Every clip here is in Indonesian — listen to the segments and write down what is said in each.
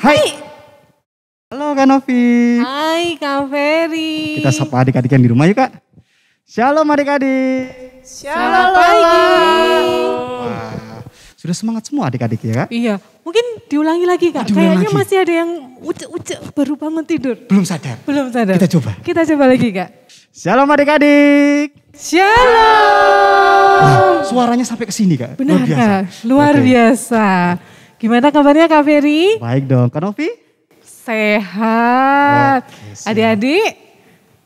Hai. Halo Kak Novi. Hai Kak Ferry. Kita sapa adik-adik yang di rumah yuk Kak. Shalom adik-adik. Selamat pagi. Wah, sudah semangat semua adik-adik ya Kak? Iya, mungkin diulangi lagi Kak. Kayaknya masih ada yang ucek-ucek baru bangun tidur. Belum sadar. Kita coba. Kita coba lagi Kak. Shalom adik-adik. Shalom. Wah, suaranya sampai ke sini Kak. Benar Kak, luar biasa. Gimana kabarnya Kak Ferry? Baik dong, Kak Novi? Sehat. Oke, Adik-adik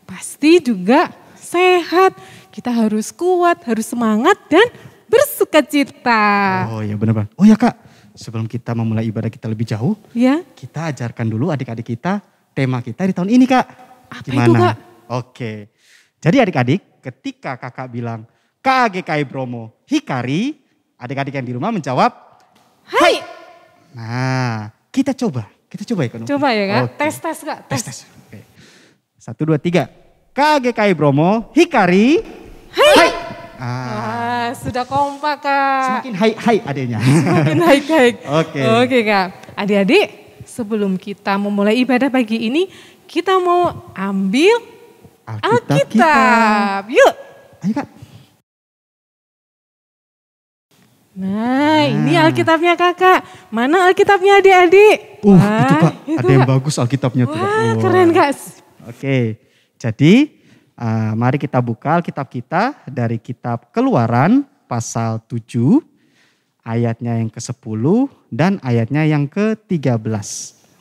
pasti juga sehat. Kita harus kuat, harus semangat dan bersukacita. Oh iya benar. Oh ya Kak, sebelum kita memulai ibadah kita lebih jauh, Ya. kita ajarkan dulu adik-adik kita tema kita di tahun ini Kak. Apa Gimana? itu Kak? Oke, jadi adik-adik ketika kakak bilang KGKI Bromo Hikari, adik-adik yang di rumah menjawab Hai. Nah, kita coba ya Kak Novi. Coba ya Kak, Oke. tes Kak. Tes. Oke. 1, 2, 3. KGKI Bromo Hikari. Hai. Ah, Wah, sudah kompak Kak. semakin hai adanya. Semakin baik. Oke. Oke Kak. Adik-adik, sebelum kita memulai ibadah pagi ini, kita mau ambil Alkitab. Yuk. Ayo Kak. Nah, ini Alkitabnya Kakak. Mana Alkitabnya adik-adik? Itu Kak, itu, ada yang Kak. bagus Alkitabnya tuh Kak. Wah, Wah. keren Kak. Oke, jadi mari kita buka Alkitab kita dari kitab Keluaran pasal 7, ayatnya yang ke-10 dan ayatnya yang ke-13.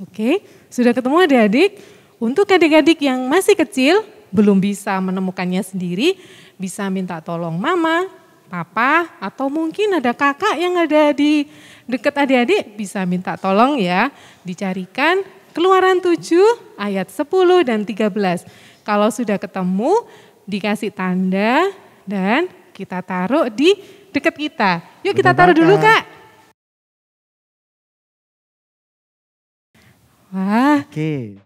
Oke, sudah ketemu adik-adik? Untuk adik-adik yang masih kecil, belum bisa menemukannya sendiri, bisa minta tolong mama, papa, atau mungkin ada kakak yang ada di dekat adik-adik, bisa minta tolong ya, dicarikan Keluaran 7 ayat 10 dan 13. Kalau sudah ketemu, dikasih tanda dan kita taruh di dekat kita. Yuk kita taruh dulu Kak. Wah, Oke.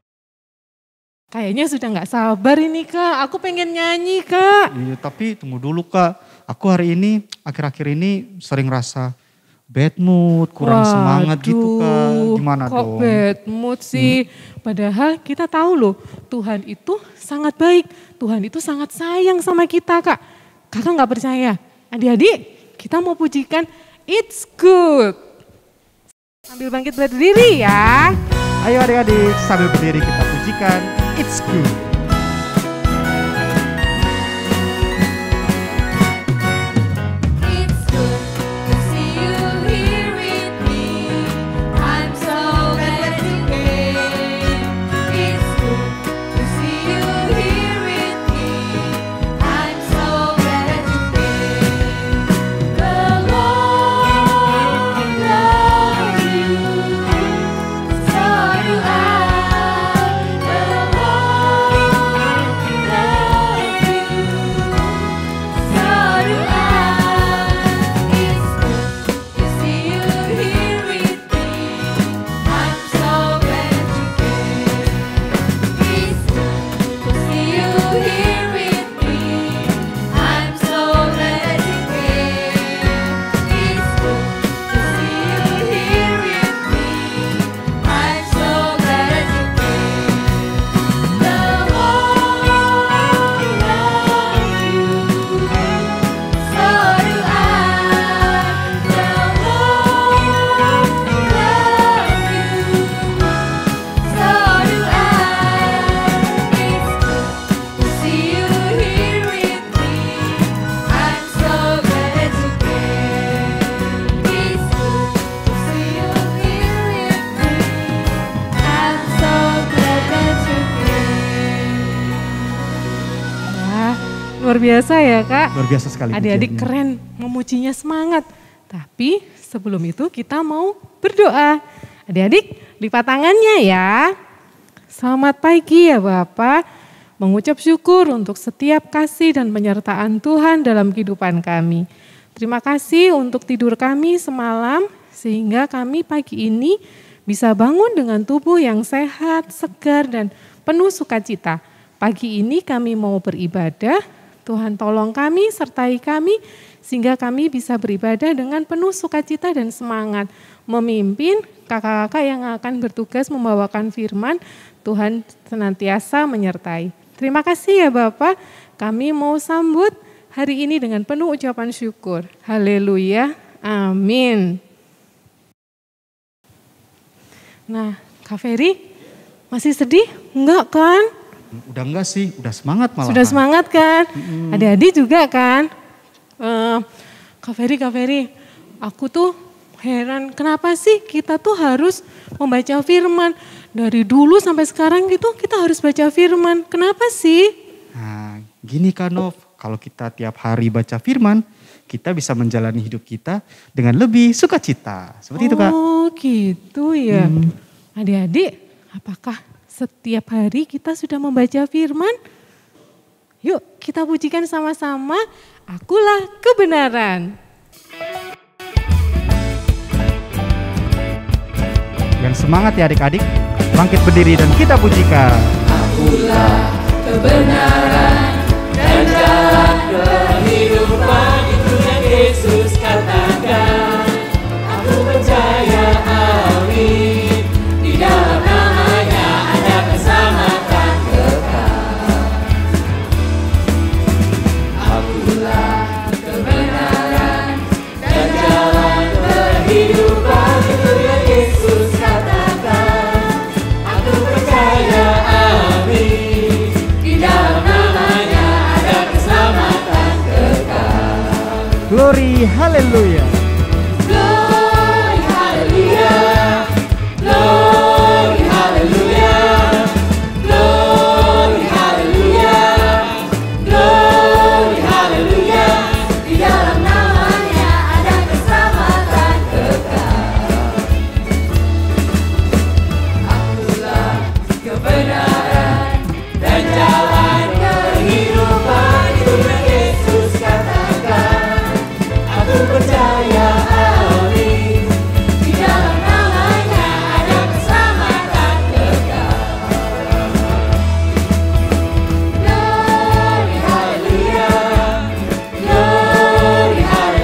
kayaknya sudah nggak sabar ini Kak. Aku pengen nyanyi Kak. Iya, tapi tunggu dulu Kak. Aku hari ini, akhir-akhir ini sering rasa bad mood, kurang semangat gitu Kak. Gimana kok dong? bad mood sih? Padahal kita tahu loh, Tuhan itu sangat baik. Tuhan itu sangat sayang sama kita Kak. Kakak nggak percaya? Adik-adik, kita mau pujikan It's Good. Sambil bangkit berdiri ya. Ayo adik-adik, sambil berdiri kita pujikan It's Good. It's good to see you here with me. I'm so glad you came. It's good to see you here with me. I'm so glad you came. The Lord loves you, so do I. The Lord loves you. So do I. It's good to see you here with me. I'm so glad you came. It's good to see you here with me. I'm so glad you came. It's good to see you here with me. I'm so glad you came. The Lord loves you. So do I. The Lord loves you. So do I. It's good to see you here with me. I'm so glad you came. It's good to see you here with me. I'm so glad that you came. Wah, luar biasa ya Kak. Luar biasa sekali. Adik-adik pujiannya. keren, memujinya semangat. Tapi sebelum itu kita mau berdoa. Adik-adik lipat tangannya ya. Selamat pagi ya Bapak. Mengucap syukur untuk setiap kasih dan penyertaan Tuhan dalam kehidupan kami. Terima kasih untuk tidur kami semalam sehingga kami pagi ini bisa bangun dengan tubuh yang sehat, segar dan penuh sukacita. Pagi ini kami mau beribadah, Tuhan tolong kami, sertai kami, sehingga kami bisa beribadah dengan penuh sukacita dan semangat. memimpin kakak-kakak yang akan bertugas membawakan firman. Tuhan senantiasa menyertai. Terima kasih ya Bapak, kami mau sambut hari ini dengan penuh ucapan syukur. Haleluya, amin. Nah, Kak Ferry masih sedih? Enggak kan? Udah enggak sih, udah semangat malah. Sudah semangat kan? Adik-adik juga kan? Kak Ferry, aku tuh heran kenapa sih kita tuh harus membaca firman. Dari dulu sampai sekarang gitu kita harus baca firman. Kenapa sih? Nah, gini Kak Nov, kalau kita tiap hari baca firman, kita bisa menjalani hidup kita dengan lebih sukacita. Seperti itu Kak. Oh gitu ya. Adik-adik, apakah setiap hari kita sudah membaca firman? Yuk kita pujikan sama-sama, akulah kebenaran. Yang semangat ya adik-adik, bangkit berdiri dan kita pujikan. Akulah kebenaran dan jalan kehidupan, itu yang Yesus katakan. Aku percaya, amin, di dalam namanya ada keselamatan kekal. Akulah kebenaran dan jalan kehidupan, itu yang Yesus katakan. Aku percaya, amin, di dalam namanya ada keselamatan kekal. Glory, haleluya. Glory, hallelujah. Glory, hallelujah. Glory, hallelujah. Glory, hallelujah. Di dalam namanya ada keselamatan kekal. Akulah kebenaran dan jalan kehidupan, itu yang Yesus katakan. Aku percaya, amin, di dalam namanya ada keselamatan kekal. Glory, hallelujah.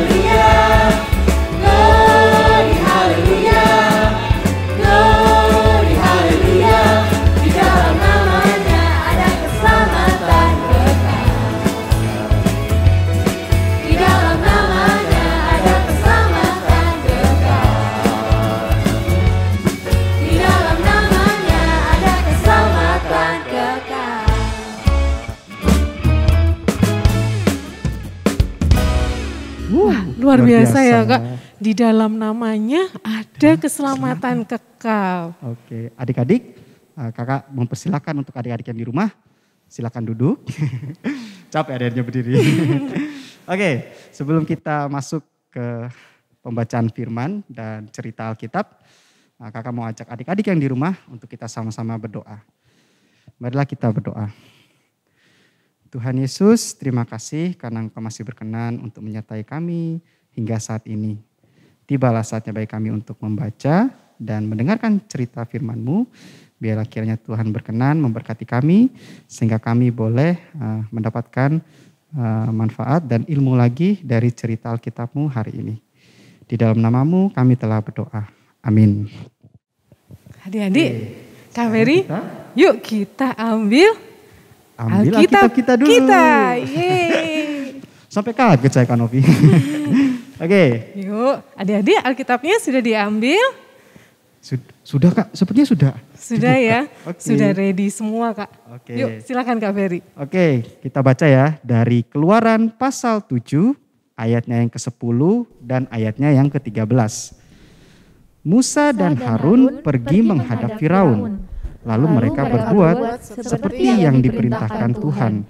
Glory, hallelujah. Glory, hallelujah. Glory, hallelujah. Di dalam namanya ada keselamatan kekal. Di dalam namanya ada keselamatan kekal. Di dalam namanya ada keselamatan kekal. Wah, luar biasa ya Kak. Di dalam namanya ada keselamatan kekal. Oke, adik-adik, kakak mempersilahkan untuk adik-adik yang di rumah, silakan duduk. Capek adiknya berdiri. Oke, sebelum kita masuk ke pembacaan firman dan cerita Alkitab, kakak mau ajak adik-adik yang di rumah untuk kita sama-sama berdoa. Marilah kita berdoa. Tuhan Yesus, terima kasih karena Engkau masih berkenan untuk menyertai kami hingga saat ini. Tibalah saatnya bagi kami untuk membaca dan mendengarkan cerita firman-Mu. Biarlah kiranya Tuhan berkenan memberkati kami sehingga kami boleh mendapatkan manfaat dan ilmu lagi dari cerita Alkitab-Mu hari ini. Di dalam nama-Mu kami telah berdoa. Amin. Adik-adik, Kak Ferry, yuk kita ambil Alkitab kita dulu. Yeay. Sampai kaget saya Kak Novi. Oke. Yuk, adik-adik Alkitabnya sudah diambil? Sudah Kak, sepertinya sudah. Sudah ya, Oke. sudah ready semua Kak. Oke. Yuk silakan Kak Ferry. Oke, kita baca ya dari Keluaran pasal 7 ayatnya yang ke-10 dan ayatnya yang ke-13. Musa dan Harun pergi menghadap Firaun. Lalu mereka berbuat seperti yang diperintahkan Tuhan.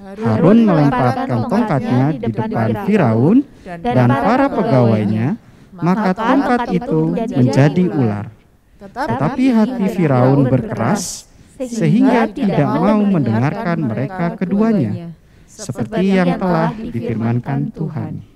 Harun melemparkan tongkatnya di depan Firaun dan para pegawainya, maka tongkat itu menjadi ular. Tetapi hati Firaun berkeras sehingga tidak mau mendengarkan mereka keduanya, seperti yang telah difirmankan Tuhan.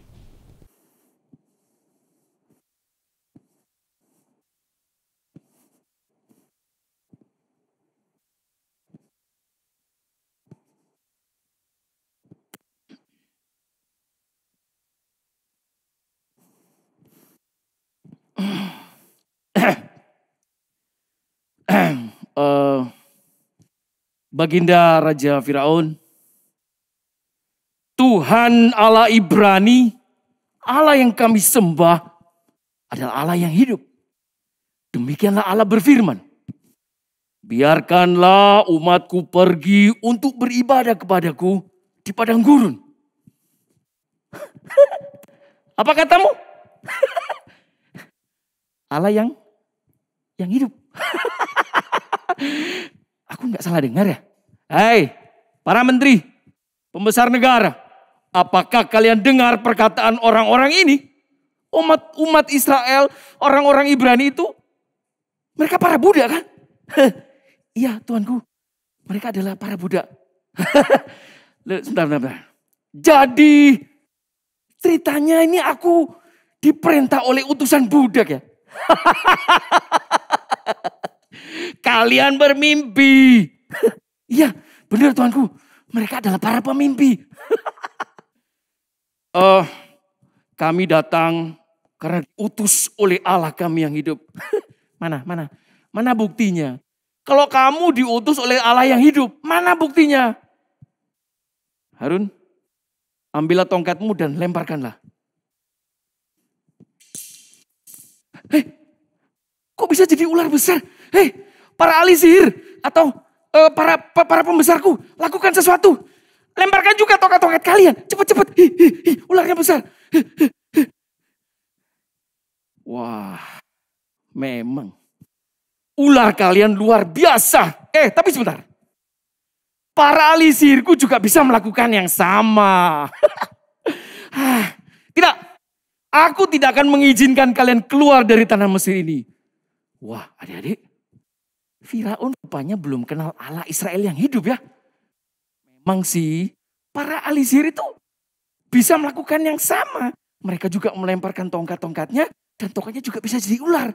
eh, Baginda Raja Firaun, Tuhan Allah Ibrani, Allah yang kami sembah adalah Allah yang hidup. Demikianlah Allah berfirman, biarkanlah umatku pergi untuk beribadah kepadaku di padang gurun. Apa katamu? Allah yang hidup. Aku nggak salah dengar ya? Hai, para menteri, pembesar negara, apakah kalian dengar perkataan orang-orang ini? Umat Israel, orang-orang Ibrani itu, mereka para budak kan? Iya Tuanku, mereka adalah para budak. Sebentar. Jadi ceritanya ini aku diperintah oleh utusan budak ya. Kalian bermimpi. Iya benar Tuanku, mereka adalah para pemimpi. Kami datang karena diutus oleh Allah kami yang hidup. Mana buktinya? Kalau kamu diutus oleh Allah yang hidup, mana buktinya? Harun, ambillah tongkatmu dan lemparkanlah. Kok bisa jadi ular besar? Para ahli sihir atau para pembesarku, lakukan sesuatu. Lemparkan juga tongkat-tongkat kalian. Cepat-cepat. Ularnya besar. Wah, memang. Ular kalian luar biasa. Tapi sebentar. Para ahli sihirku juga bisa melakukan yang sama. Tidak. Aku tidak akan mengizinkan kalian keluar dari tanah Mesir ini. Wah, adik-adik. Firaun rupanya belum kenal Allah Israel yang hidup ya. Memang sih, para ahli sihir itu bisa melakukan yang sama. Mereka juga melemparkan tongkat-tongkatnya dan tongkatnya juga bisa jadi ular.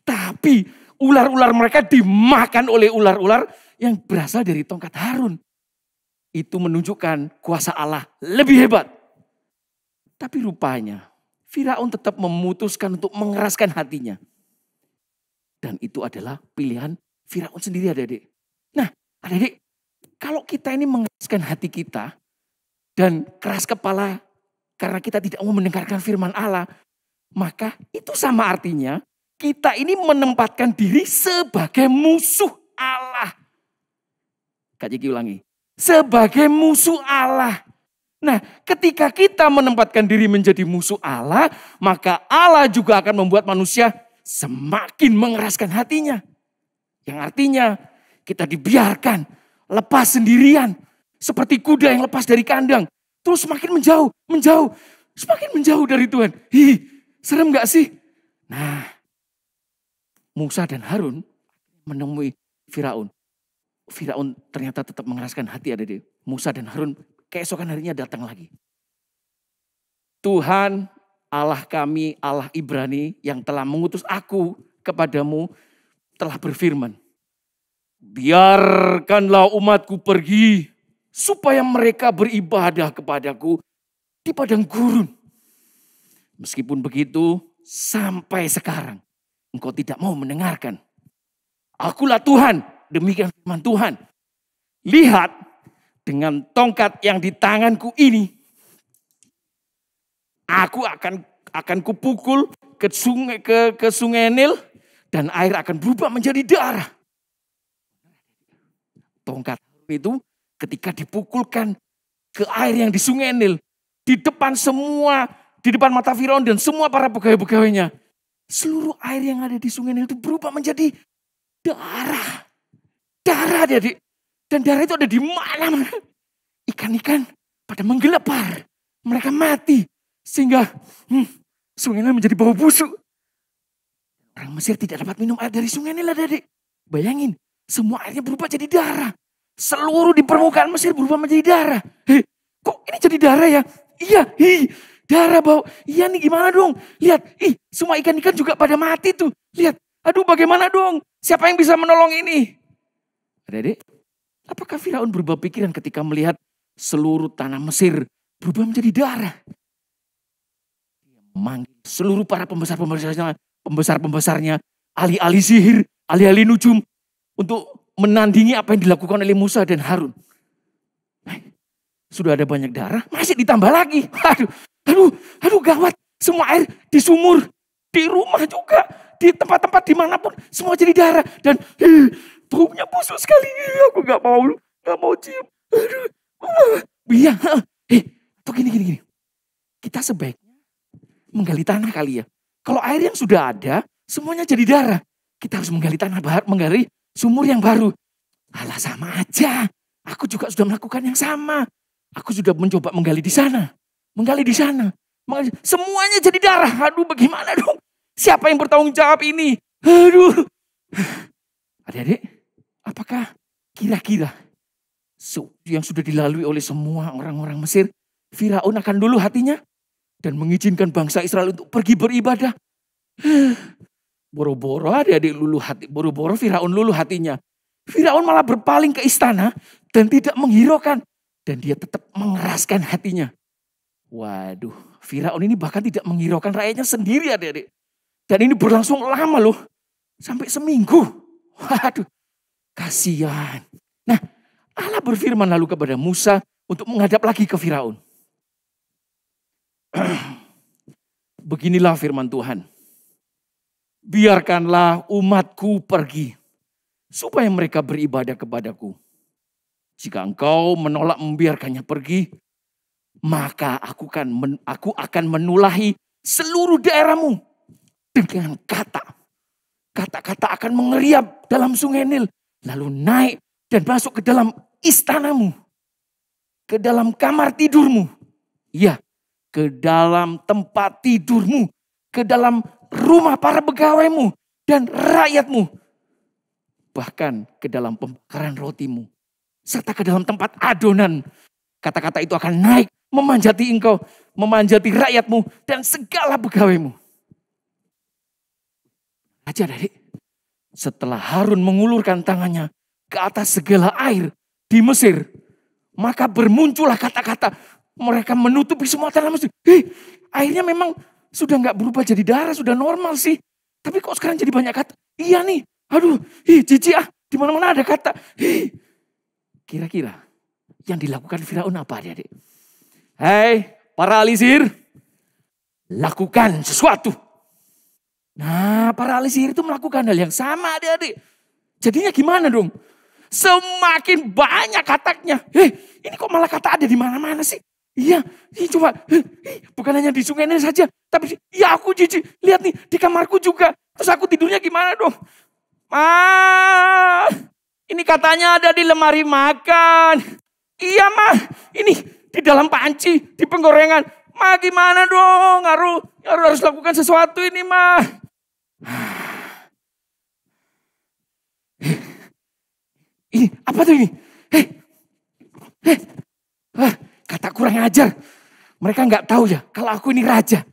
Tapi ular-ular mereka dimakan oleh ular-ular yang berasal dari tongkat Harun. Itu menunjukkan kuasa Allah lebih hebat. Tapi rupanya Firaun tetap memutuskan untuk mengeraskan hatinya. Dan itu adalah pilihan Firaun sendiri adik-adik. Nah adik-adik, kalau kita ini mengeraskan hati kita dan keras kepala karena kita tidak mau mendengarkan firman Allah, maka itu sama artinya kita ini menempatkan diri sebagai musuh Allah. Kak Jeki ulangi. Sebagai musuh Allah. Nah, ketika kita menempatkan diri menjadi musuh Allah, maka Allah juga akan membuat manusia semakin mengeraskan hatinya. Yang artinya kita dibiarkan lepas sendirian. Seperti kuda yang lepas dari kandang. Terus semakin menjauh. Semakin menjauh dari Tuhan. Serem gak sih? Nah, Musa dan Harun menemui Firaun. Firaun ternyata tetap mengeraskan hati adik-adik. Musa dan Harun keesokan harinya datang lagi. Tuhan Allah kami, Allah Ibrani yang telah mengutus aku kepadamu telah berfirman. Biarkanlah umatku pergi supaya mereka beribadah kepadaku di padang gurun. Meskipun begitu sampai sekarang engkau tidak mau mendengarkan. Akulah Tuhan, demikian firman Tuhan. Lihat dengan tongkat yang di tanganku ini. Aku akan kupukul ke sungai Nil dan air akan berubah menjadi darah. Tongkat itu ketika dipukulkan ke air yang di sungai Nil, di depan mata Firaun dan semua para pegawai-pegawainya, seluruh air yang ada di sungai Nil itu berubah menjadi darah. Darah adik. Dan darah itu ada di mana-mana. Ikan-ikan pada menggelepar. Mereka mati. Sehingga sungai Nil menjadi bau busuk. Orang Mesir tidak dapat minum air dari sungai Nil adik. Bayangin, semua airnya berubah jadi darah. Seluruh di permukaan Mesir berubah menjadi darah. Kok ini jadi darah ya? Iya, darah bau. Iya nih gimana dong? Lihat, semua ikan-ikan juga pada mati tuh. Lihat, aduh bagaimana dong? Siapa yang bisa menolong ini? Adik-adik, apakah Firaun berubah pikiran ketika melihat seluruh tanah Mesir berubah menjadi darah? Memanggil seluruh para pembesar-pembesarnya, ahli-ahli sihir, ahli-ahli nujum. untuk menandingi apa yang dilakukan oleh Musa dan Harun. Sudah ada banyak darah, masih ditambah lagi. Aduh, gawat. Semua air di sumur, di rumah juga, di tempat-tempat dimanapun, semua jadi darah. Dan baunya busuk sekali. Aku gak mau cium. Aduh, iya. Atau gini. Kita sebaiknya menggali tanah kali ya. Kalau air yang sudah ada, semuanya jadi darah. Kita harus menggali tanah baru, menggali sumur yang baru. Alah, sama aja. Aku juga sudah melakukan yang sama. Aku sudah mencoba menggali di sana. Semuanya jadi darah. Aduh, bagaimana dong? Siapa yang bertanggung jawab ini? Aduh. Adik-adik, apakah kira-kira yang sudah dilalui oleh semua orang-orang Mesir, Firaun akan luluh hatinya dan mengizinkan bangsa Israel untuk pergi beribadah? Boro-boro adik-adik luluh hati, boro-boro Firaun luluh hatinya. Firaun malah berpaling ke istana dan tidak menghiraukan. Dan dia tetap mengeraskan hatinya. Waduh, Firaun ini bahkan tidak menghiraukan rakyatnya sendiri adik-adik. Dan ini berlangsung lama loh. Sampai seminggu. Waduh, kasihan. Nah, Allah berfirman lalu kepada Musa untuk menghadap lagi ke Firaun. Beginilah firman Tuhan. Biarkanlah umatku pergi, supaya mereka beribadah kepadaku. Jika engkau menolak membiarkannya pergi, maka aku akan menulahi seluruh daerahmu dengan kata-kata akan mengeriap dalam sungai Nil, lalu naik dan masuk ke dalam istanamu, ke dalam kamar tidurmu, ya, ke dalam tempat tidurmu, ke dalam rumah para pegawaimu dan rakyatmu, bahkan ke dalam pembakaran rotimu, serta ke dalam tempat adonan. Kata-kata itu akan naik memanjati engkau, memanjati rakyatmu dan segala pegawaimu. Aja adik, setelah Harun mengulurkan tangannya ke atas segala air di Mesir, maka bermuncullah kata-kata, mereka menutupi semua tanah Mesir. Airnya memang sudah nggak berubah jadi darah, sudah normal sih. Tapi kok sekarang jadi banyak kata? Iya nih, aduh, jijik ah, di mana-mana ada kata. Kira-kira yang dilakukan Firaun apa adik-adik? Hai, para ahli sihir, lakukan sesuatu. Nah, para ahli sihir itu melakukan hal yang sama adik-adik. Jadinya gimana dong? Semakin banyak kataknya. Ini kok malah kata ada di mana-mana sih? Iya, coba. Bukan hanya di sungai ini saja. Tapi ya aku jijik. Lihat nih, di kamarku juga. Terus aku tidurnya gimana dong? Ini katanya ada di lemari makan. Iya mah, ini di dalam panci, di penggorengan. Ma gimana dong? Harus lakukan sesuatu ini mah. Ini apa tuh ini? Kata kurang ajar. Mereka nggak tahu ya kalau aku ini raja.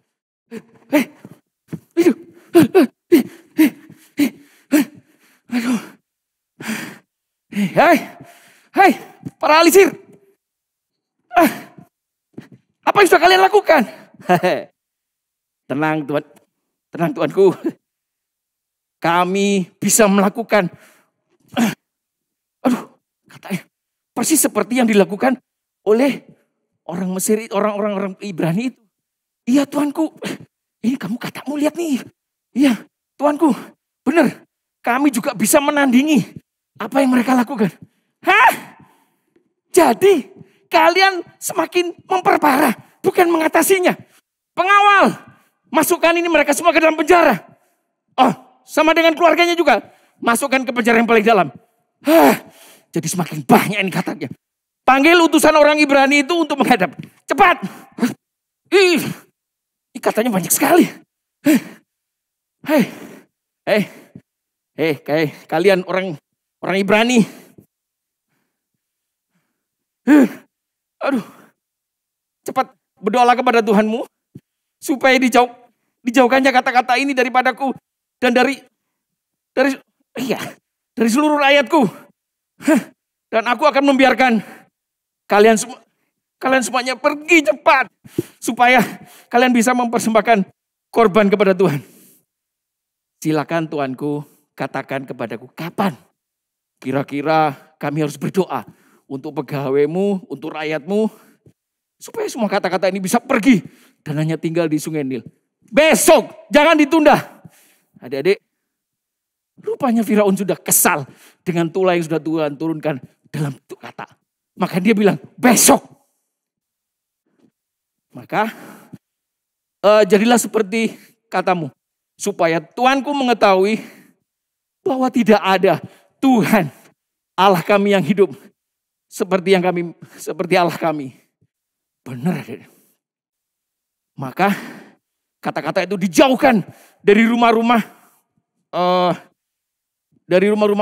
Aduh. Hai, para ahli sihir. Apa yang sudah kalian lakukan? Tenang Tuhan, tenang Tuanku. Kami bisa melakukan. Aduh, katanya persis seperti yang dilakukan oleh orang Mesir, orang Ibrani itu. Iya Tuanku, ini kamu katamu lihat nih. Iya Tuanku, benar. Kami juga bisa menandingi apa yang mereka lakukan. Hah? Jadi kalian semakin memperparah, bukan mengatasinya. Pengawal, masukkan ini mereka semua ke dalam penjara. Oh, sama dengan keluarganya juga. Masukkan ke penjara yang paling dalam. Jadi semakin banyak ini katanya. Panggil utusan orang Ibrani itu untuk menghadap. Cepat. Ini katanya banyak sekali. Kalian orang Ibrani. Aduh. Cepat berdoalah kepada Tuhanmu. Supaya dijauhkannya kata-kata ini daripadaku. Dan dari seluruh rakyatku. Dan aku akan membiarkan kalian semuanya pergi cepat. Supaya kalian bisa mempersembahkan korban kepada Tuhan. Silakan Tuanku katakan kepadaku kapan kira-kira kami harus berdoa untuk pegawaimu, untuk rakyatmu, supaya semua kata-kata ini bisa pergi dan hanya tinggal di Sungai Nil. Besok, jangan ditunda. Adik-adik, rupanya Firaun sudah kesal dengan tulah yang sudah Tuhan turunkan dalam bentuk kata. Maka dia bilang, besok. Maka jadilah seperti katamu, supaya Tuanku mengetahui bahwa tidak ada Tuhan Allah kami yang hidup seperti Allah kami. Benar, adik. Maka kata-kata itu dijauhkan dari rumah-rumah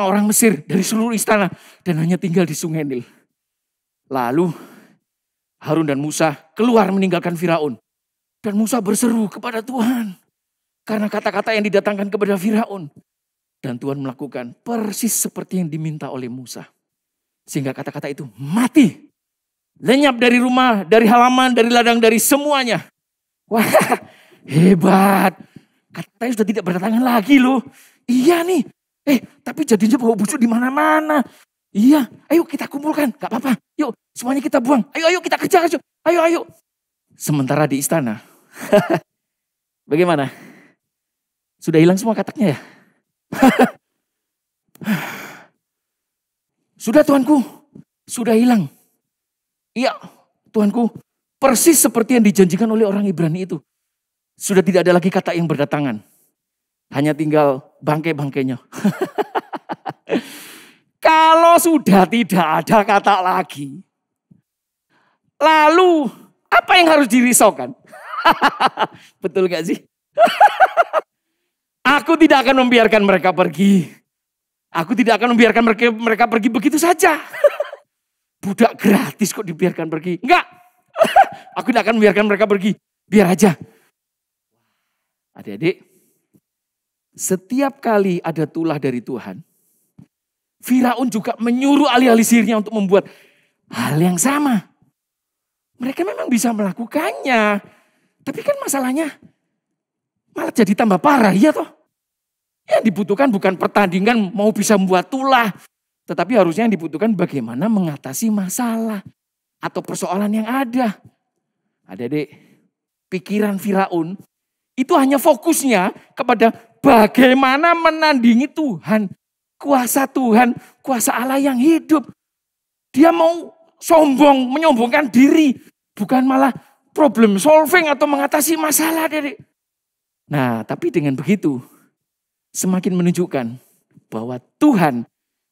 orang Mesir, dari seluruh istana, dan hanya tinggal di Sungai Nil. Lalu Harun dan Musa keluar meninggalkan Firaun. Dan Musa berseru kepada Tuhan karena kata-kata yang didatangkan kepada Firaun. Dan Tuhan melakukan persis seperti yang diminta oleh Musa. Sehingga kata-kata itu mati. Lenyap dari rumah, dari halaman, dari ladang, dari semuanya. Wah, hebat. Katanya sudah tidak berdatangan lagi loh. Iya nih. Tapi jadinya bau busuk di mana-mana. Iya, ayo kita kumpulkan. Gak apa-apa. Yuk, semuanya kita buang. Ayo kita kerja. Ayo. Sementara di istana. Bagaimana? Sudah hilang semua kataknya ya? Sudah Tuanku. Sudah hilang. Iya, Tuanku. Persis seperti yang dijanjikan oleh orang Ibrani itu. Sudah tidak ada lagi kata yang berdatangan. Hanya tinggal bangkai-bangkainya. Kalau sudah tidak ada kata lagi. Lalu apa yang harus dirisaukan? Betul gak sih? Aku tidak akan membiarkan mereka pergi. Aku tidak akan membiarkan mereka pergi begitu saja. Budak gratis kok dibiarkan pergi. Enggak. Aku tidak akan membiarkan mereka pergi. Biar aja. Adik-adik. Setiap kali ada tulah dari Tuhan. Firaun juga menyuruh ahli-ahli sihirnya untuk membuat hal yang sama. Mereka memang bisa melakukannya. Tapi kan masalahnya malah jadi tambah parah, iya toh? Yang dibutuhkan bukan pertandingan mau bisa membuat tulah. Tetapi harusnya yang dibutuhkan bagaimana mengatasi masalah atau persoalan yang ada. Adik-adik, pikiran Firaun itu hanya fokusnya kepada bagaimana menandingi Tuhan. Kuasa Tuhan, kuasa Allah yang hidup. Dia mau sombong, menyombongkan diri. Bukan malah problem solving atau mengatasi masalah. Nah, tapi dengan begitu semakin menunjukkan bahwa Tuhan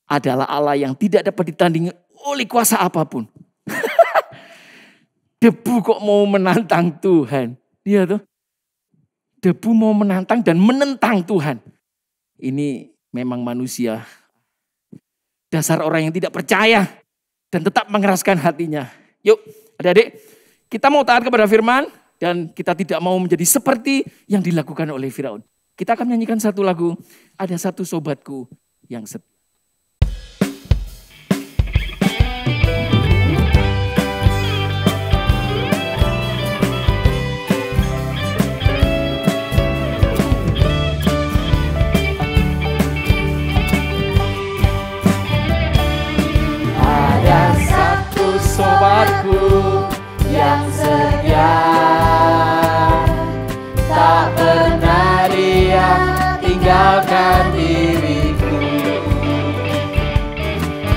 adalah Allah yang tidak dapat ditandingi oleh kuasa apapun. Debu kok mau menantang Tuhan. Iya tuh. Debu mau menantang dan menentang Tuhan. Ini memang manusia. Dasar orang yang tidak percaya dan tetap mengeraskan hatinya. Yuk adik-adik, kita mau taat kepada firman dan kita tidak mau menjadi seperti yang dilakukan oleh Firaun. Kita akan menyanyikan satu lagu, Ada Satu Sobatku yang setia. Sobatku yang setia, tak pernah dia tinggalkan diriku.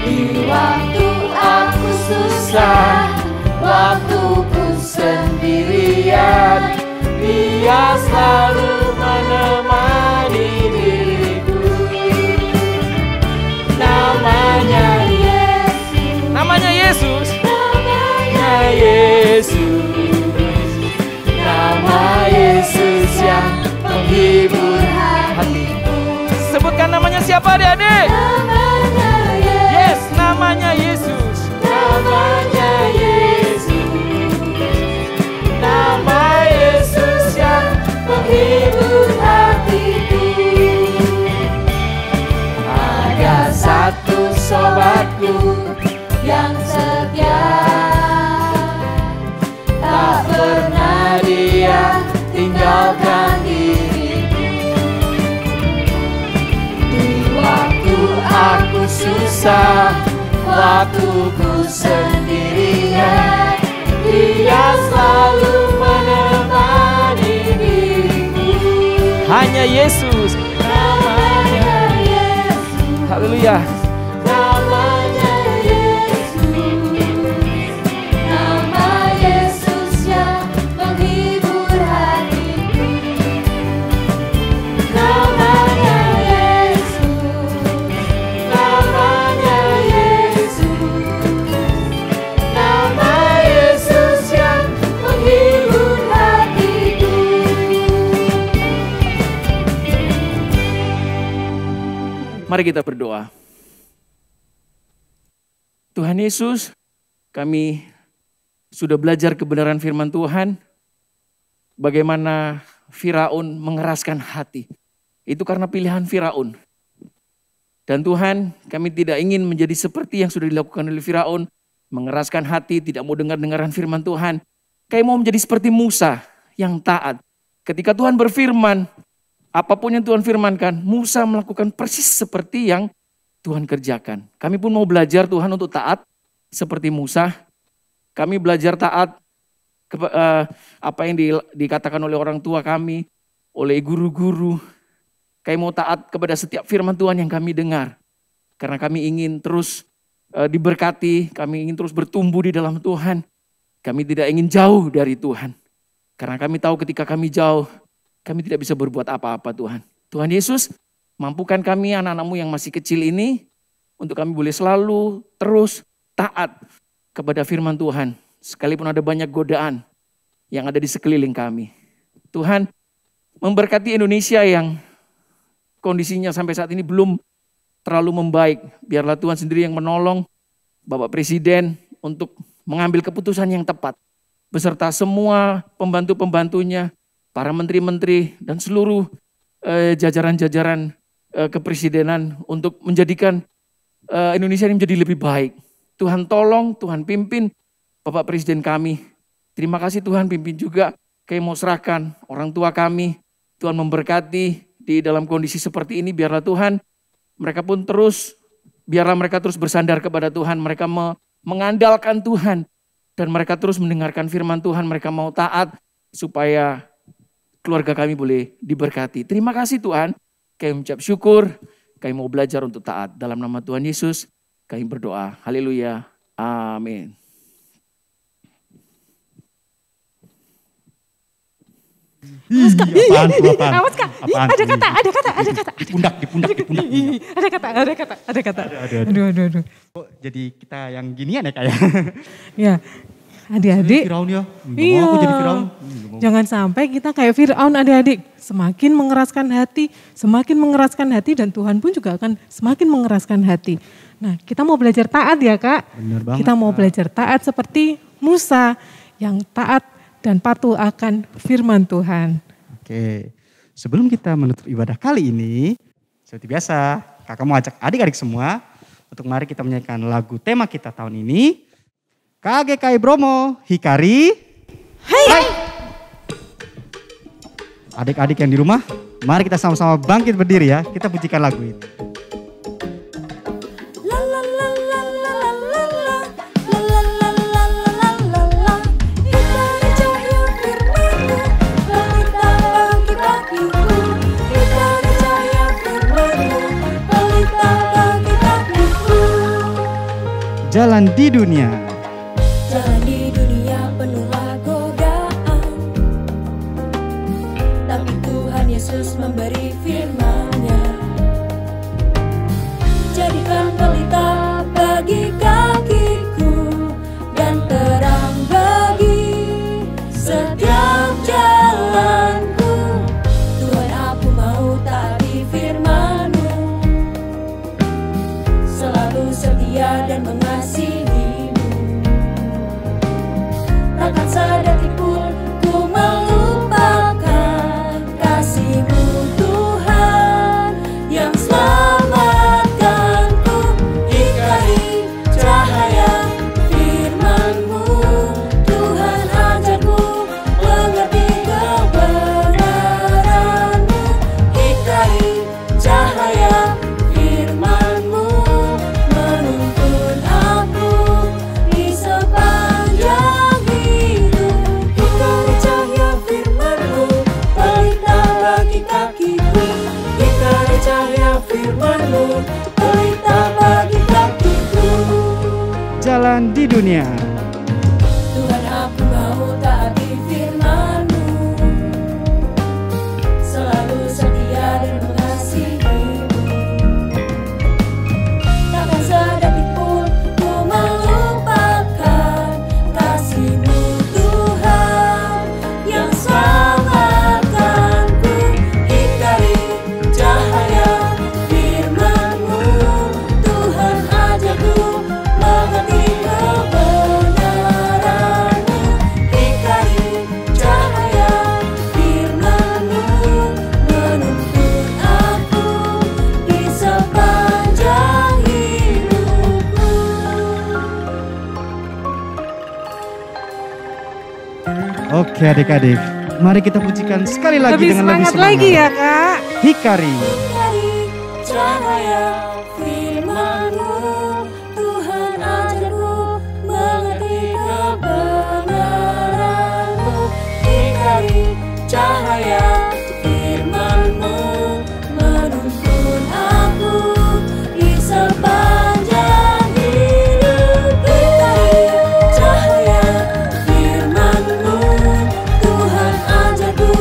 Di waktu aku susah, waktuku sendirian, dia selalu menemani diriku. Namanya Yesus. Namanya Yesus. Yesus, nama Yesus yang menghibur hatiku. Sebutkan namanya siapa adik-adik? Namanya Yesus. Yes, namanya Yesus. Namanya Yesus. Nama Yesus yang menghibur hatiku. Ada satu sobatku yang setia, tak pernah dia tinggalkan diriku. Di waktu aku bisa waktuku sendirian. Dia selalu menemani diriku. Hanya Yesus namanya. Haleluya. Namanya Yesus, nama Yesus yang menghibur hatiku. Namanya Yesus, namanya Yesus, nama Yesus yang menghibur hatiku. Mari kita berdoa. Tuhan Yesus, kami sudah belajar kebenaran firman Tuhan. Bagaimana Firaun mengeraskan hati. Itu karena pilihan Firaun. Dan Tuhan, kami tidak ingin menjadi seperti yang sudah dilakukan oleh Firaun. Mengeraskan hati, tidak mau dengar-dengaran firman Tuhan. Kami mau menjadi seperti Musa yang taat. Ketika Tuhan berfirman, apapun yang Tuhan firmankan, Musa melakukan persis seperti yang Tuhan kerjakan. Kami pun mau belajar Tuhan untuk taat seperti Musa. Kami belajar taat apa yang dikatakan oleh orang tua kami, oleh guru-guru. Kami mau taat kepada setiap firman Tuhan yang kami dengar. Karena kami ingin terus diberkati, kami ingin terus bertumbuh di dalam Tuhan. Kami tidak ingin jauh dari Tuhan. Karena kami tahu ketika kami jauh, kami tidak bisa berbuat apa-apa Tuhan. Tuhan Yesus, mampukan kami anak-anakmu yang masih kecil ini, untuk kami boleh selalu terus taat kepada firman Tuhan. Sekalipun ada banyak godaan yang ada di sekeliling kami. Tuhan, memberkati Indonesia yang kondisinya sampai saat ini belum terlalu membaik. Biarlah Tuhan sendiri yang menolong Bapak Presiden untuk mengambil keputusan yang tepat. Beserta semua pembantu-pembantunya, para menteri-menteri dan seluruh jajaran-jajaran kepresidenan untuk menjadikan Indonesia ini menjadi lebih baik. Tuhan tolong, Tuhan pimpin Bapak Presiden kami. Terima kasih Tuhan, pimpin juga kami mau serahkan orang tua kami. Tuhan memberkati di dalam kondisi seperti ini. Biarlah Tuhan, biarlah mereka terus bersandar kepada Tuhan. Mereka mengandalkan Tuhan. Dan mereka terus mendengarkan firman Tuhan. Mereka mau taat supaya keluarga kami boleh diberkati. Terima kasih Tuhan. Kami mengucap syukur. Kami mau belajar untuk taat. Dalam nama Tuhan Yesus, kami berdoa. Haleluya. Amin. Awas Kak, ada kata. Di pundak. Ada kata. Aduh. Oh, jadi kita yang ginian ya kayak. Ya, adik-adik. Firaun ya. Iya. Aku jadi Firaun. Jangan sampai kita kayak Firaun adik-adik. Semakin mengeraskan hati dan Tuhan pun juga akan semakin mengeraskan hati. Nah, kita mau belajar taat ya Kak. Benar banget. Kita mau belajar taat seperti Musa yang taat dan patuh akan firman Tuhan. Oke, sebelum kita menutup ibadah kali ini, seperti biasa, kakak mau ajak adik-adik semua untuk mari kita menyanyikan lagu tema kita tahun ini. KGKI Bromo, Hikari. Hai. Adik-adik yang di rumah, mari kita sama-sama bangkit berdiri ya. Kita pujikan lagu ini. Jalan di dunia. Jalan di dunia penuhlah godaan, tapi Tuhan Yesus memberi firman-Nya. Jadikan pelita bagi kakiku dan terang bagi setiap jalanku. Tuhan, aku mau taati firman-Mu, selalu setia dan mengasihi-Mu. pelita bagi kakiku. Jalan di dunia. Tuhan, aku mau taati firman-Mu, selalu setia dan mengasihi-Mu. Takkan sedetik pun ku melupakan kasih-Mu Tuhan, yang selamatkan ku. Hindari cahaya firman-Mu, Tuhan ajarku mengerti kebenaran-Mu. Hindari cahaya firman-Mu, menuntun aku di sepanjang hidupku. Oke adik-adik, mari kita pujikan sekali lagi Lebih dengan lebih semangat lagi ya Kak. Hikari. Hindari cahaya firman-Mu, Tuhan ajarku mengerti kebenaran-Mu. Hindari cahaya firman-Mu, menuntun aku di sepanjang hidup. Hindari cahaya firman-Mu, Tuhan ajarku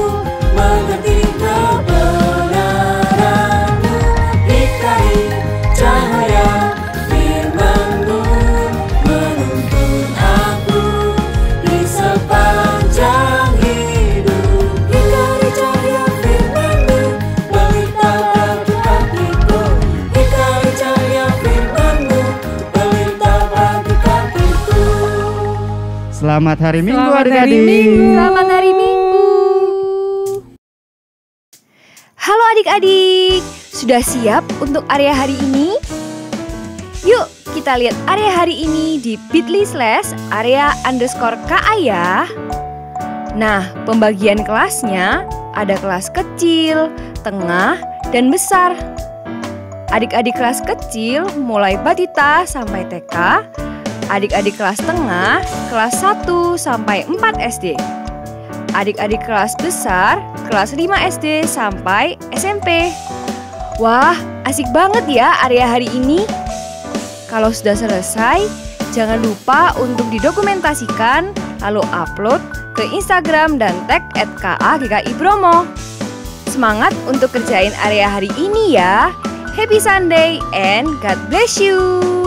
mengerti kebenaran-Mu. Hindari cahaya firman-Mu, menuntun aku di sepanjang hidup. Hindari cahaya firman-Mu, pelita bagi kakiku. Hindari cahaya firman-Mu, pelita bagi kakiku. Selamat hari Minggu Selamat hari adik-adik. Minggu. Selamat hari Minggu. Halo adik-adik, sudah siap untuk area hari ini? Yuk kita lihat area hari ini di bit.ly/area_KA ya. Nah, pembagian kelasnya ada kelas kecil, tengah, dan besar. Adik-adik kelas kecil mulai batita sampai TK, adik-adik kelas tengah kelas 1 sampai 4 SD. Adik-adik kelas besar kelas 5 SD sampai SMP. Wah, asik banget ya area hari ini. Kalau sudah selesai, jangan lupa untuk didokumentasikan lalu upload ke Instagram dan tag @KAGKI-Bromo. Semangat untuk kerjain area hari ini ya. Happy Sunday and God bless you.